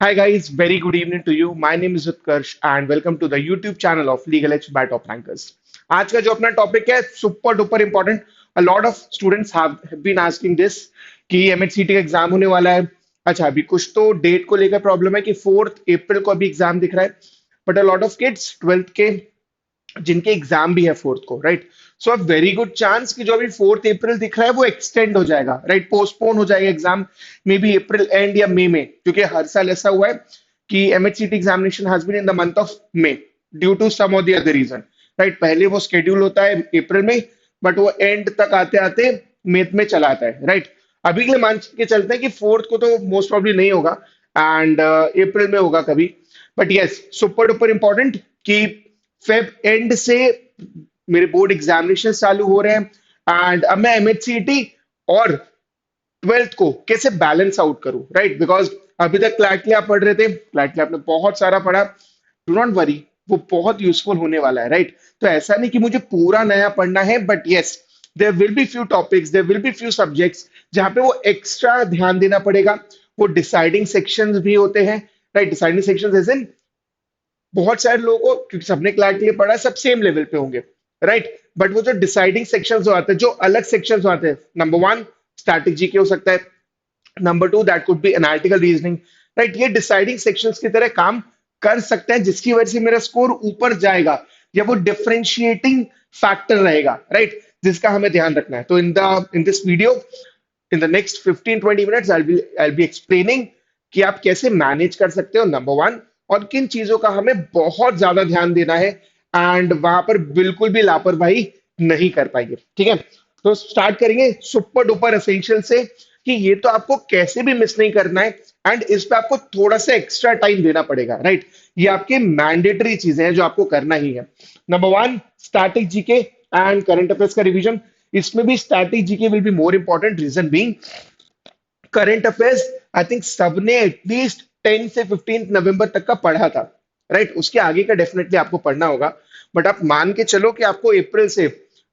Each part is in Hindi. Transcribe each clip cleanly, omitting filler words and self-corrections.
Hi guys, very good evening to you. My name is Utkarsh and welcome to the YouTube channel of Legal Edge by Top Rankers. आज का जो अपना टॉपिक है super duper important. A lot of students have been asking this कि MHCT का एग्जाम होने वाला है. अच्छा, अभी कुछ तो डेट को लेकर प्रॉब्लम है कि 4 अप्रैल को अभी एग्जाम दिख रहा है. But a lot of kids 12th के जिनके एग्जाम भी है 4th को, right. So a very good chance कि जो अभी 4 अप्रैल दिख रहा है वो एक्सटेंड हो जाएगा, राइट, पोस्टपोन हो जाएगा exam, may be April and या मई में, क्योंकि हर साल ऐसा हुआ है कि MHCT examination has been in the month of May due to some और द अदर रीजन, राइट. पहले वो शेड्यूल होता है अप्रैल में, बट वो एंड तक आते आते मई में चला आता है, राइट. अभी के लिए मान के चलते हैं कि 4th को तो मोस्ट प्रॉब्ली नहीं होगा एंड अप्रैल में होगा कभी. But yes, super duper important कि फेब एंड से मेरे बोर्ड एग्जामिनेशन चालू हो रहे हैं एंड अब मैं एमएचसीटी और 12th को कैसे बैलेंस आउट करूं, राइट. बिकॉज अभी तक क्लैट के लिए आप पढ़ रहे थे, क्लैट के लिए आपने बहुत सारा पढ़ा. डू नॉट वरी, वो बहुत यूजफुल होने वाला है, राइट. तो ऐसा नहीं कि मुझे पूरा नया पढ़ना है, but yes, there will be few topics, there will be few subjects जहां पे वो एक्स्ट्रा ध्यान देना पड़ेगा. वो डिसाइडिंग सेक्शंस भी होते हैं, right. Deciding sections as in बहुत सारे लोगों को, क्योंकि सबने क्लैट के लिए पढ़ा है, सब सेम लेवल पे होंगे, राइट. बट वो जो डिसाइडिंग सेक्शंस जो आते हैं, जो अलग सेक्शंस जो आते हैं, नंबर वन स्टैटिक जीके हो सकता है, number two that could be analytical reasoning, right. ये डिसाइडिंग सेक्शंस की तरह काम कर सकते हैं, जिसकी वजह से मेरा स्कोर ऊपर जाएगा या वो डिफरेंशिएटिंग फैक्टर रहेगा, राइट, जिसका हमें ध्यान रखना है. तो in this video, in the next 15-20 minutes I be explaining कि आप कैसे मैनेज कर सकते हो, नंबर वन, और किन चीजों का हमें बहुत ज्यादा ध्यान देना है एंड वहां पर बिल्कुल भी लापरवाही नहीं कर पाएंगे, ठीक है. तो स्टार्ट करेंगे सुपर डुपर एसेंशियल से कि ये तो आपको कैसे भी मिस नहीं करना है एंड इस पे आपको थोड़ा सा एक्स्ट्रा टाइम देना पड़ेगा, राइट. ये आपके मैंडेटरी चीजें हैं जो आपको करना ही है. Number one, static GK and current affairs का रिवीजन. इसमें भी static GK will be more important, reason being current affairs I think सबने एटलीस्ट 10 से 15 नवंबर तक का पढ़ा था, राइट. उसके आगे का डेफिनेटली आपको पढ़ना होगा, बट आप मान के चलो कि आपको अप्रैल से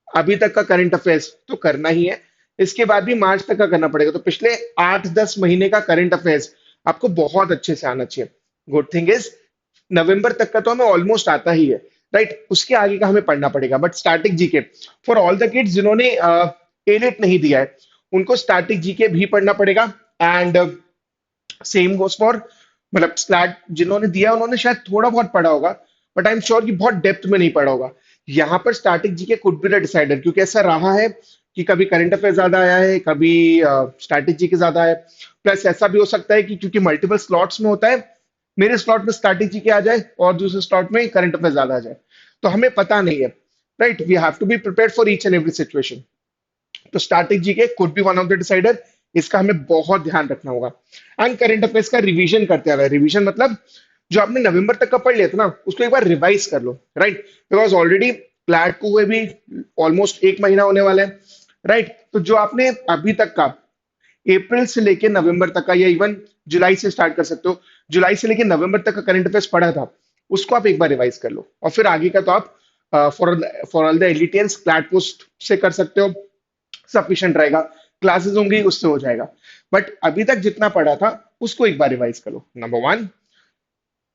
अभी तक का करंट अफेयर्स तो करना ही है. इसके बाद भी मार्च तक का करना पड़ेगा, तो पिछले 8-10 महीने का करंट अफेयर्स आपको बहुत अच्छे से आना चाहिए. गुड थिंग इज नवंबर तक का तो हमें ऑलमोस्ट आता ही है, राइट. उसके आगे का हमें पढ़ना पड़ेगा. But static GK for all the kids जिन्होंने एलिट नहीं दिया है, उनको स्टैटिक जीके भी पढ़ना पड़ेगा. एंड सेम गोस फॉर, मतलब स्लैट जिन्होंने दिया उन्होंने शायद थोड़ा बहुत पढ़ा होगा, बट आई एम श्योर कि बहुत डेप्थ में नहीं पढ़ा होगा. यहाँ पर static GK could be the decider, क्योंकि ऐसा रहा है कि कभी करंट अफेयर ज्यादा आया है, कभी स्टैटिक जीके ज्यादा है. प्लस ऐसा भी हो सकता है कि क्योंकि मल्टीपल स्लॉट्स में होता है, मेरे स्लॉट में स्टैटिक जीके आ जाए और दूसरे स्लॉट में करंट अफेयर ज्यादा आ जाए, तो हमें पता नहीं है, right. We have to be prepared for each and every situation. तो static GK could be one of the decider, इसका हमें बहुत ध्यान रखना होगा. एंड करंट अफेयर्स का रिवीजन करते हैं. रिवीजन मतलब जो आपने नवंबर तक का पढ़ लिया था ना, उसको एक बार रिवाइज कर लो, राइट. बिकॉज ऑलरेडी क्लैट को हुए भी ऑलमोस्ट एक महीना होने वाला है, राइट. तो जो आपने अभी तक का अप्रैल से लेके नवंबर तक का, या इवन जुलाई से स्टार्ट कर सकते हो, जुलाई से लेके नवंबर तक का करंट अफेयर्स पढ़ा था, उसको आप एक बार रिवाइज कर लो. और फिर आगे का तो आप फॉर फॉर ऑल द एलिटियंस क्लैट पोस्ट से कर सकते हो, सफिशिएंट रहेगा. क्लासेस होंगी उससे हो जाएगा. बट अभी तक जितना पढ़ा था उसको एक बार रिवाइज करो, number one.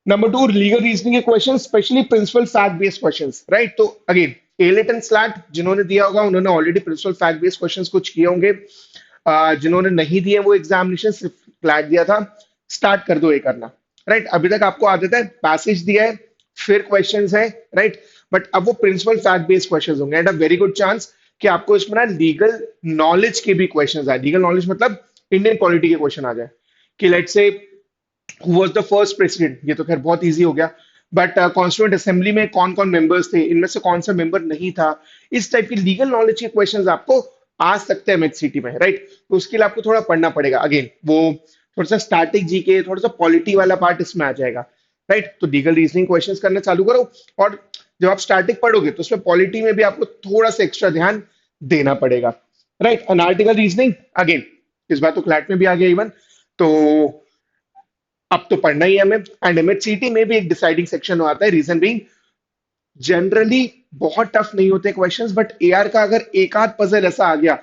Number two, legal reasoning के question, specially principle fact based questions, right. तो अगेन एलिट एंड स्लैट जिन्होंने दिया होगा उन्होंने already principle fact based questions कुछ किए होंगे. जिन्होंने नहीं दिए वो एग्जामिनेशन सिर्फ फ्लैट दिया था, स्टार्ट कर दो ये करना, राइट. अभी तक आपको आदत है, पैसेज दिया है, फिर क्वेश्चंस है, राइट. बट अब वो प्रिंसिपल फैक्ट बेस्ड क्वेश्चंस होंगे and a very good chance कि आपको इसमें ना लीगल नॉलेज के भी क्वेश्चंस आए. लीगल नॉलेज मतलब इंडियन पॉलिटी के क्वेश्चन आ जाए कि let's say who was the first president, ये तो खैर बहुत इजी हो गया. बट कॉन्स्टिट्यूएंट असेंबली में कौन कौन मेंबर्स थे, इनमें से कौन सा मेंबर नहीं था, इस टाइप की लीगल नॉलेज के क्वेश्चंस आपको आ सकते हैं एमएचसीटी में, राइट. तो उसके लिए आपको थोड़ा पढ़ना पड़ेगा. अगेन वो थोड़ा सा स्टैटिक जीके, थोड़ा सा पॉलिटी वाला पार्ट इसमें आ जाएगा, राइट. तो लीगल रीजनिंग क्वेश्चंस करना चालू करो. और जब आप स्टैटिक पढ़ोगे तो उसमें पॉलिटी में भी आपको थोड़ा सा एक्स्ट्रा ध्यान देना पड़ेगा, राइट. एनालिटिकल रीजनिंग अगेन इस बार तो क्लैट में भी आ गया इवन, तो अब तो पढ़ना ही है हमें. एंड एमएचसीटी में भी एक डिसाइडिंग सेक्शन आता है, रीजन बीइंग जनरली बहुत टफ नहीं होते क्वेश्चंस, बट एआर का अगर एक आध पजल ऐसा आ गया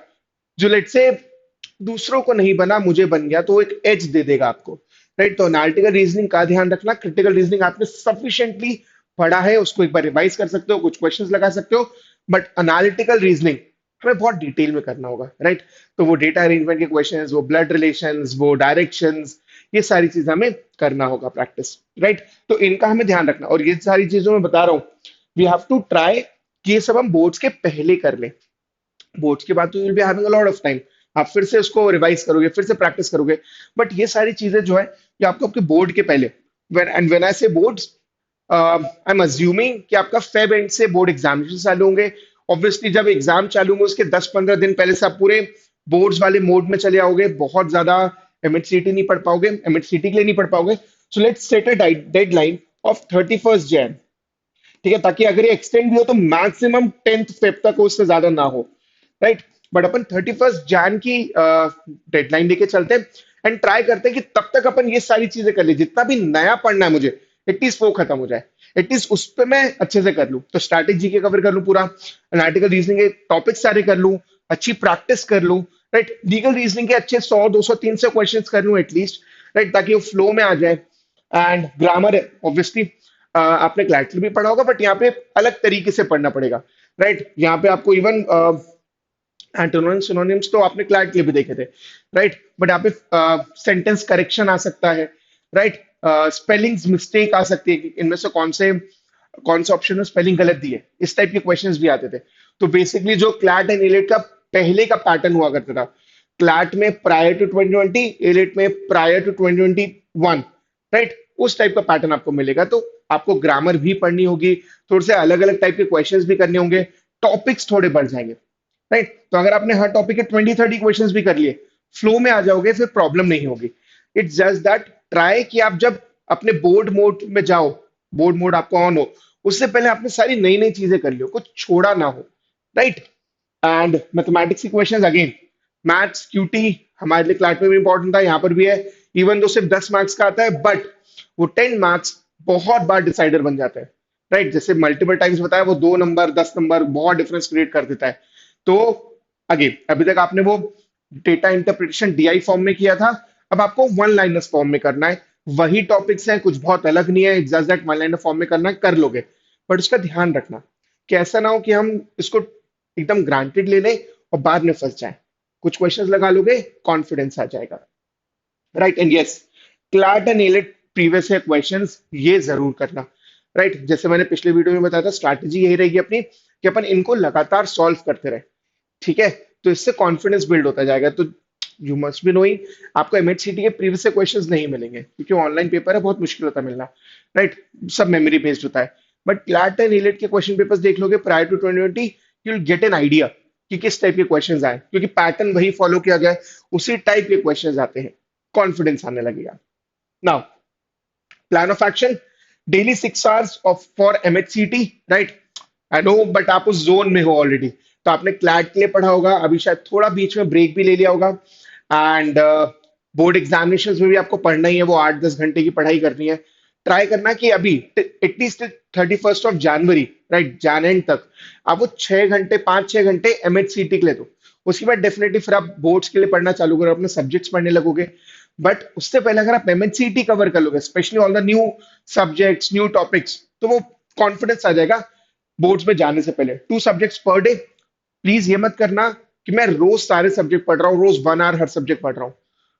जो लेट से दूसरों को नहीं बना मुझे बन गया, तो वो एक एज दे देगा आपको. राइट। तो एनालिटिकल रीजनिंग का ध्यान रखना, क्रिटिकल रीजनिंग आपने सफिशिएंटली पढ़ा है, उसको एक बार रिवाइज कर सकते हो, कुछ क्वेश्चंस लगा सकते हो, बट एनालिटिकल रीजनिंग हमें बहुत डिटेल में करना होगा, राइट। तो वो डेटा अरेंजमेंट के क्वेश्चंस, वो ब्लड रिलेशंस, वो डायरेक्शंस, ये सारी चीजें हमें करना होगा प्रैक्टिस, राइट। तो इनका हमें ध्यान रखना, और ये सारी चीजों में बता रहा हूँ, वी हैव टू ट्राई कि ये सब हम बोर्ड्स के पहले कर लें। बोर्ड्स के बाद तो you will be having a lot of time, आप फिर से उसको रिवाइज करोगे, फिर से प्रैक्टिस करोगे, बट ये सारी चीजें जो है ये आपको आपके बोर्ड के पहले, व्हेन आई से बोर्ड्स, आई एम अज्यूमिंग कि आपका फेब एंड से बोर्ड एग्जामिनेशन चालू होंगे। ऑब्वियसली जब एग्जाम चालू होंगे उसके 10-15 दिन पहले से आप पूरे बोर्ड्स वाले मोड में चले आओगे, बहुत ज्यादा एमएचसीटी नहीं पढ़ पाओगे, एमएचसीटी के लिए नहीं पढ़ पाओगे। So let's set a deadline of 31 Jain, ठीक है, ताकि अगर ये एक्सटेंड भी हो तो मैक्सिमम 10th फेब तक हो, उससे ज्यादा ना हो, राइट। बट अपन 31 जैन की डेडलाइन लेके चलते हैं, एंड ट्राई करते हैं कि तब तक अपन ये सारी चीजें कर ले, जितना भी नया पढ़ना है मुझे एटलीस्ट वो खत्म हो जाए, एटलीस्ट उस पर मैं अच्छे से कर लूँ। तो स्ट्रैटेजी के कवर कर लूँ पूरा, एनालिटिकल रीजनिंग के टॉपिक सारे कर लूँ, अच्छी प्रैक्टिस कर लूँ, राइट। लीगल रीजनिंग के अच्छे 100, 200, 300 क्वेश्चन कर लूँ एटलीस्ट, राइट, ताकि वो फ्लो में आ जाए। एंड ग्रामर है ऑब्वियसली, आपने क्लैरिटी भी पढ़ा होगा, बट यहाँ पे अलग तरीके से पढ़ना पड़ेगा, राइट। यहाँ पे आपको इवन एंटोनिम सिनोनिम्स तो आपने क्लैट के लिए भी देखे थे, राइट, बट यहाँ पे सेंटेंस करेक्शन आ सकता है, राइट, स्पेलिंग्स मिस्टेक आ सकती है कि इनमें से कौन से ऑप्शन में स्पेलिंग गलत दी है, इस टाइप के क्वेश्चंस भी आते थे। तो बेसिकली जो क्लैट एंड एलेट का पहले का पैटर्न हुआ करता था, क्लैट में प्रायर टू 2020, एलेट में प्रायर टू 2021, राइट, उस टाइप का पैटर्न आपको मिलेगा। तो आपको ग्रामर भी पढ़नी होगी, थोड़े से अलग अलग टाइप के क्वेश्चंस भी करने होंगे, टॉपिक्स थोड़े बढ़ जाएंगे, राइट। तो अगर आपने हर टॉपिक के 20-30 क्वेश्चंस भी कर लिए, फ्लो में आ जाओगे, फिर प्रॉब्लम नहीं होगी। इट्स जस्ट दैट ट्राई कि आप जब अपने बोर्ड मोड में जाओ, बोर्ड मोड आपको ऑन हो, उससे पहले आपने सारी नई नई चीजें कर लियो, कुछ छोड़ा ना हो, राइट। एंड मैथमेटिक्स की क्वेश्चंस अगेन, मैथ्स क्यूटी हमारे लिए क्लास में भी इंपॉर्टेंट था, यहाँ पर भी है। इवन दो सिर्फ 10 मार्क्स का आता है, बट वो 10 मार्क्स बहुत बार डिसाइडर बन जाता है, राइट। जैसे मल्टीपल टाइम्स बताया, वो 2 नंबर 10 नंबर बहुत डिफरेंस क्रिएट कर देता है। तो अगेन अभी तक आपने वो डेटा इंटरप्रिटेशन डीआई फॉर्म में किया था, अब आपको वन लाइनर फॉर्म में करना है। वही टॉपिक्स हैं, कुछ बहुत अलग नहीं है, just that one liner form में करना है, कर लोगे। बट उसका ध्यान रखना कि ऐसा ना हो कि हम इसको एकदम ग्रांटेड ले लें और बाद में फंस जाए। कुछ क्वेश्चंस लगा लोगे, कॉन्फिडेंस आ जाएगा, right. And yes, CLAT and elite previous year questions ये जरूर करना, राइट। जैसे मैंने पिछले वीडियो में बताया था, स्ट्रैटेजी यही रहेगी अपनी कि अपन इनको लगातार सॉल्व करते रहे, ठीक है। तो इससे कॉन्फिडेंस बिल्ड होता जाएगा। तो यू मस्ट बी नोइंग, आपको एमएचसीटी के प्रीवियस से क्वेश्चंस नहीं मिलेंगे, क्योंकि ऑनलाइन पेपर है, बहुत मुश्किल होता है मिलना, राइट। सब मेमोरी बेस्ड होता है। बट क्लैट एंड रिलेट के क्वेश्चन पेपर्स देख लोगे prior to 2020, you will get an idea कि किस टाइप के क्वेश्चंस आए, क्योंकि पैटर्न वही फॉलो किया गया है, उसी टाइप के क्वेश्चंस आते हैं, कॉन्फिडेंस आने लगेगा। Now plan of action, daily 6 hours of for MHCT, right. I know, but आप उस जोन में हो ऑलरेडी, तो आपने क्लैट के लिए पढ़ा होगा, अभी शायद थोड़ा बीच में ब्रेक भी ले लिया होगा, एंड बोर्ड एग्जामिनेशन में भी आपको पढ़ना ही है, वो 8-10 घंटे की पढ़ाई करनी है। ट्राई करना कि अभी at least 31 January, right, Jain and तक आप वो 6 घंटे, 5-6 घंटे एमएचसीटी के लिए दो। उसके बाद डेफिनेटली फिर आप बोर्ड्स के लिए पढ़ना चालू करो, अपने सब्जेक्ट्स पढ़ने लगोगे। बट उससे पहले अगर आप एमएचसीटी कवर कर लोगे, specially all the new subjects, new topics, तो वो कॉन्फिडेंस आ जाएगा बोर्ड्स में जाने से पहले। 2 सब्जेक्ट्स पर डे, प्लीज ये मत करना कि मैं रोज सारे सब्जेक्ट पढ़ रहा हूँ, रोज 1 आवर हर सब्जेक्ट पढ़ रहा हूँ,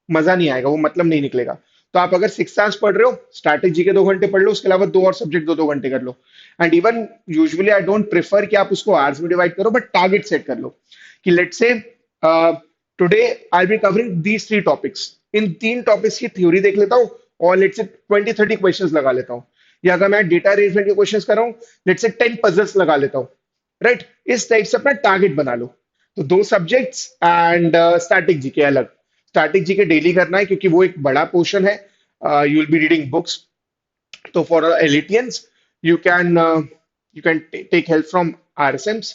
मजा नहीं आएगा, वो मतलब नहीं निकलेगा। तो आप अगर 6 आवर्स पढ़ रहे हो, स्ट्रैटेजी के 2 घंटे पढ़ लो, उसके अलावा दो और सब्जेक्ट 2-2 घंटे कर लो। And even usually I don't prefer कि आप उसको आवर्स में डिवाइड करो, बट टारगेट सेट कर लो कि let's say today I be covering these 3 topics, in 3 topics की थ्योरी देख लेता हूँ, और लेट्स से 20-30 क्वेश्चंस लगा लेता हूँ। या अगर मैं डेटा अरेंजमेंट के क्वेश्चंस कर रहा हूँ, लेट्स से 10 पजल्स लगा लेता हूँ, राइट। इस टाइप से अपना टारगेट बना लो। तो 2 सब्जेक्ट्स एंड स्टैटिक जीके अलग, स्टैटिक जीके डेली करना है, क्योंकि वो एक बड़ा पोर्शन है, you will be reading books. तो for एलिटियंस, you can uh, you can take help from RSMs.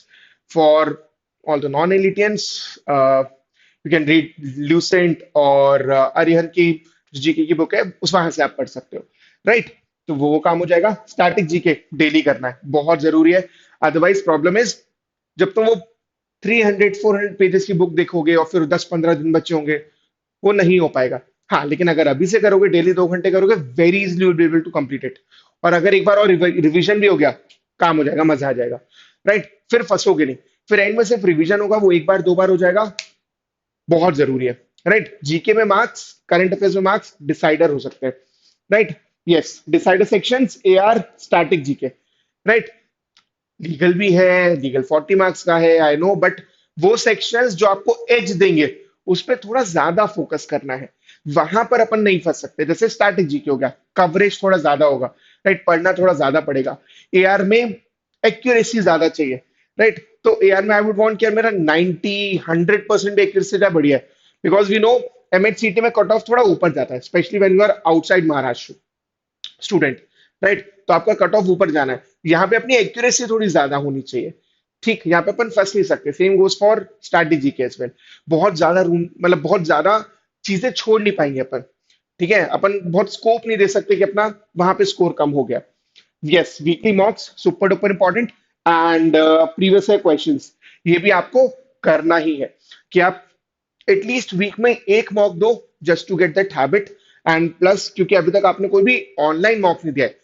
For all the non-elitians, you can read Lucent और अरिहंत की जीके की बुक है, उस वहां से आप पढ़ सकते हो, राइट। तो वो काम हो जाएगा। स्टैटिक जीके डेली करना है, बहुत जरूरी है। अदरवाइज प्रॉब्लम इज, जब तुम वो 300-400 पेजेस की बुक देखोगे और फिर 10-15 दिन बचे होंगे, वो नहीं हो पाएगा। हाँ, लेकिन अगर अभी से करोगे, डेली 2 घंटे करोगे, very easily will be able to complete it. और अगर एक बार और रिवीजन भी हो गया, काम हो जाएगा, मजा आ जाएगा। राइट, फिर फंसोगे नहीं। फिर एंड में सिर्फ रिवीजन होगा, वो एक बार 2 बार हो जाएगा, बहुत जरूरी है। राइट, जीके में मार्क्स, करंट अफेयर्स में मार्क्स डिसाइडर हो सकते हैं। Right, yes, decider sections A R static GK. Right, legal भी है, लीगल 40 मार्क्स का है, आई नो, बट वो सेक्शंस जो आपको एज देंगे, उस पर थोड़ा ज्यादा फोकस करना है। वहां पर अपन नहीं फंस सकते। जैसे स्टैटिक जीके हो गया, कवरेज थोड़ा ज्यादा होगा। राइट, पढ़ना थोड़ा ज्यादा पड़ेगा। एआर में एक्यूरेसी ज्यादा चाहिए। राइट, तो एआर में आई वुड वांट कि यार मेरा 90-100% एक्यूरेसी जाए, बढ़िया है। बिकॉज वी नो एमएचसीटी में कट ऑफ थोड़ा ऊपर जाता है, specially when you are outside Maharashtra student. Right, तो आपका कट ऑफ ऊपर जाना है, यहाँ पे अपनी एक्यूरेसी थोड़ी ज्यादा होनी चाहिए। ठीक, यहाँ पे अपन फंस नहीं सकते। सेम गोज फॉर स्ट्रैटेजी के एज वेल। बहुत ज्यादा रूम, मतलब बहुत ज्यादा चीजें छोड़ नहीं पाएंगे अपन। ठीक है, अपन बहुत स्कोप नहीं दे सकते कि अपना वहां पे स्कोर कम हो गया। Yes, weekly मॉक्स super duper important. And previous year questions, ये भी आपको करना ही है कि आप एटलीस्ट वीक में एक मॉक दो, just to get that habit. And plus, क्योंकि अभी तक आपने कोई भी ऑनलाइन मॉक नहीं दिया है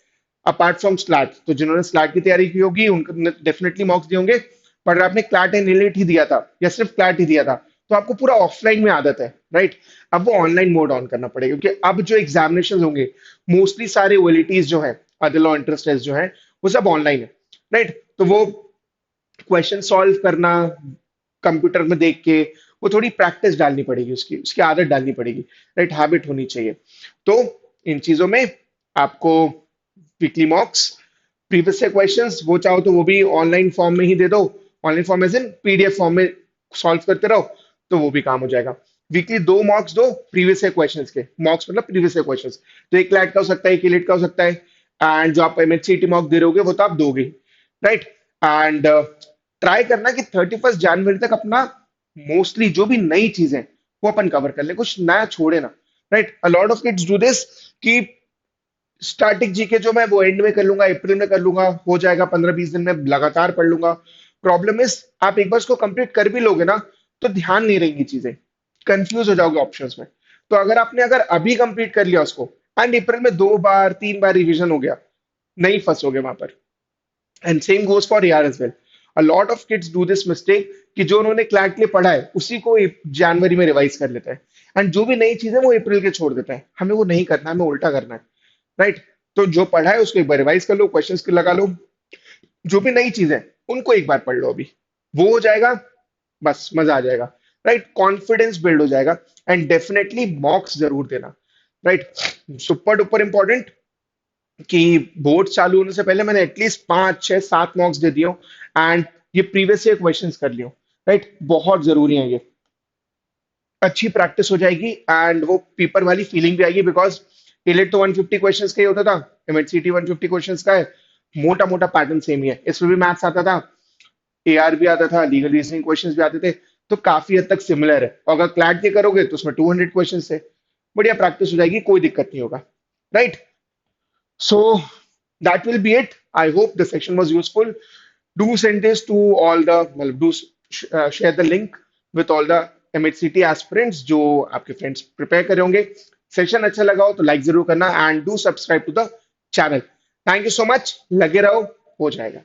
अपार्ट फ्रॉम स्लैट, तो जिन्होंने स्लैट की तैयारी की होगी उनको डेफिनेटली मॉक्स दिए होंगे। पर अगर आपने क्लैट एंड नीलेट ही दिया था या सिर्फ क्लैट ही दिया था, तो आपको पूरा ऑफलाइन में आदत है। राइट, अब वो ऑनलाइन मोड ऑन करना पड़ेगा, क्योंकि अब जो एग्जामिनेशन होंगे, मोस्टली सारे ओएलटीज जो है, अदर लॉ इंटरेस्ट टेस्ट जो है, वो सब ऑनलाइन है। राइट, तो वो क्वेश्चन सॉल्व करना कंप्यूटर में देख के, वो थोड़ी प्रैक्टिस डालनी पड़ेगी, उसकी उसकी आदत डालनी पड़ेगी। राइट, हैबिट होनी चाहिए। तो इन चीजों में आपको वीकली मॉक्स, प्रीवियस से क्वेश्चंस, वो चाहो तो वो भी ऑनलाइन फॉर्म में ही दे दो। Online form as in PDF form में सॉल्व करते रहो, तो वो भी काम हो जाएगा। वीकली 2 मॉक्स दो प्रीवियस से क्वेश्चंस के, मॉक्स मतलब प्रीवियस से क्वेश्चंस। तो एक लैट का हो सकता है, एक इलेट का हो सकता है। एंड जो आप एमएचसीटी मॉक दे रहोगे, वो तो आप दोगे। राइट, एंड ट्राई करना कि 31 जनवरी तक अपना मोस्टली जो भी नई चीजें, वो अपन कवर कर ले, कुछ नया छोड़े ना। Right, a lot of kids do this कि स्टैटिक जीके जो मैं वो एंड में कर लूंगा, अप्रैल में कर लूंगा, हो जाएगा 15-20 दिन में, लगातार पढ़ लूंगा। प्रॉब्लम इज, आप एक बार इसको कंप्लीट कर भी लोगे ना, तो ध्यान नहीं रहेंगी चीजें, कंफ्यूज हो जाओगे ऑप्शंस में। तो अगर आपने अगर अभी कंप्लीट कर लिया उसको, एंड अप्रैल में 2 बार 3 बार रिवीजन हो गया, नहीं फंसोगे वहां पर। And same goes for AR as well. A lot of kids do this mistake कि जो उन्होंने क्लैट के लिए पढ़ा है, उसी को जनवरी में रिवाइज कर लेते हैं। एंड जो भी नई चीजें वो अप्रैल के छोड़ देते हैं। हमें वो नहीं करना है, हमें उल्टा करना है। राइट, तो जो पढ़ा है उसको एक बार रिवाइज कर लो, क्वेश्चंस लगा लो। जो भी नई चीजें, उनको एक बार पढ़ लो अभी, वो हो जाएगा, बस मजा आ जाएगा। राइट, कॉन्फिडेंस बिल्ड हो जाएगा। एंड डेफिनेटली मॉक्स जरूर देना। राइट, सुपर डुपर इंपॉर्टेंट कि बोर्ड चालू होने से पहले मैंने एटलीस्ट 5 6 7 मॉक्स दे दियो, एंड ये प्रीवियस ईयर क्वेश्चंस कर लियो। राइट, बहुत जरूरी है ये। अच्छी प्रैक्टिस हो जाएगी, एंड वो पेपर वाली फीलिंग भी आएगी। बिकॉज इलेट तो 150 क्वेश्चंस का ही होता था, एमएचसीटी 150 क्वेश्चंस का है। मोटा मोटा पैटर्न सेम ही है, इसमें भी मैथ्स आता था, एआर भी आता था, लीगल रीजनिंग क्वेश्चंस भी आते थे। तो काफी हद तक सिमिलर है। और अगर क्लैट के करोगे तो उसमें 200 क्वेश्चन है। बढ़िया प्रैक्टिस हो जाएगी, कोई दिक्कत नहीं होगा। Right, so that will be it. I hope the section was useful. Do send this to all the, well, do share the link with all the MHCT aspirants जो आपके फ्रेंड्स प्रिपेयर करे होंगे। सेशन अच्छा लगा हो तो लाइक जरूर करना, and do subscribe to the channel. Thank you so much, लगे रहो, हो जाएगा।